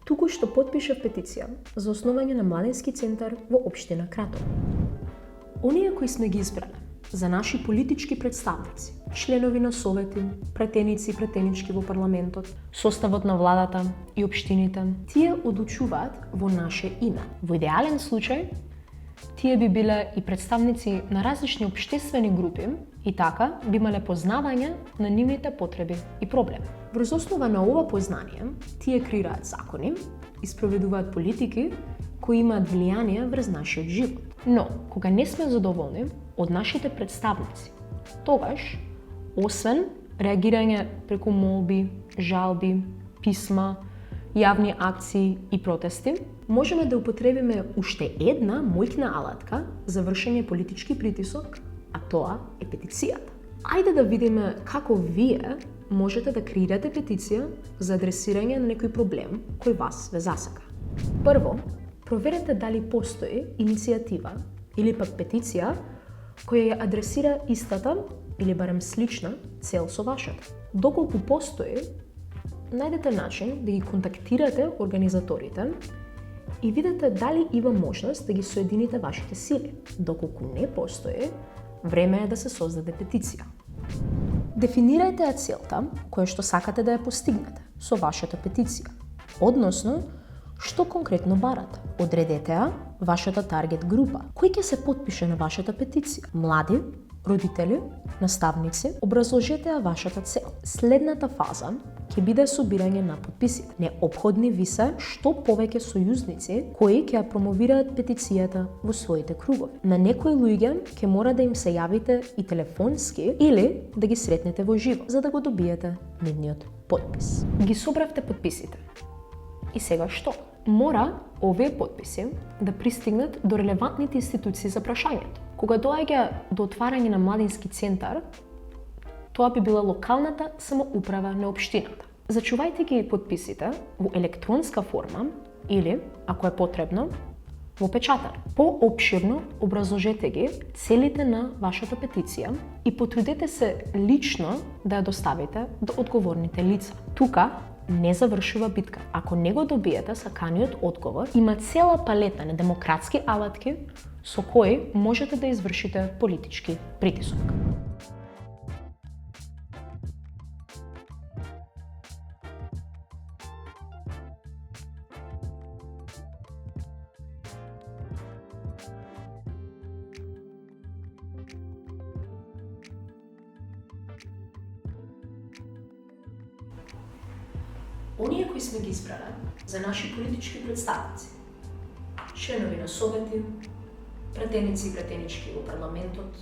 туку што потпишав петиција за основање на младински центар во општина Кратово. Оние кои сме ги избрани за наши политички представници, членови на совети, пратеници и пратенички во парламентот, составот на владата и општините, тие одлучуваат во наше име. Во идеален случај, тие би биле и представници на различни општествени групи и така би имале познавање на нивните потреби и проблеми. Врз основа на ова познание, тие креираат закони и спроведуваат политики кои имаат влијание врз нашиот живот. Но, кога не сме задоволни од нашите представници, тогаш, освен реагирање преку молби, жалби, писма, јавни акции и протести, можеме да употребиме уште една моќна алатка за вршење политички притисок, а тоа е петицијата. Ајде да видиме како вие можете да креирате петиција за адресирање на некој проблем кој вас ве засака. Прво, проверете дали постои иницијатива или пак петиција која ја адресира истата или барем слична цел со вашата. Доколку постои, најдете начин да ги контактирате организаторите и видете дали има можност да ги соедините вашите сили. Доколку не постои, време е да се создаде петиција. Дефинирајте ја целта која што сакате да ја постигнете со вашата петиција, односно што конкретно барате. Одредете ја вашата таргет група. Кој ќе се потпише на вашата петиција? Млади, родители, наставници, образложете ја вашата цел. Следната фаза ќе биде собирање на потписите. Неопходни ви се што повеќе сојузници кои ќе ја промовираат петицијата во своите кругови. На некои луѓе ќе мора да им се јавите и телефонски или да ги сретнете во живо, за да го добиете нивниот потпис. Ги собравте потписите. И сега што? Мора овие потписи да пристигнат до релевантните институции за прашањето. Кога доаѓа до отварање на младински центар, тоа би била локалната самоуправа на општината. Зачувајте ги потписите во електронска форма или, ако е потребно, во печатар. Поопширно образложете ги целите на вашата петиција и потрудете се лично да ја доставите до одговорните лица. Тука не завршува битка. Ако не го добиете саканиот одговор, има цела палета на демократски алатки со кои можете да извршите политички притисок. Оние кои сме ги избрали за наши политички представници, членови на совети, пратеници и пратенички во парламентот,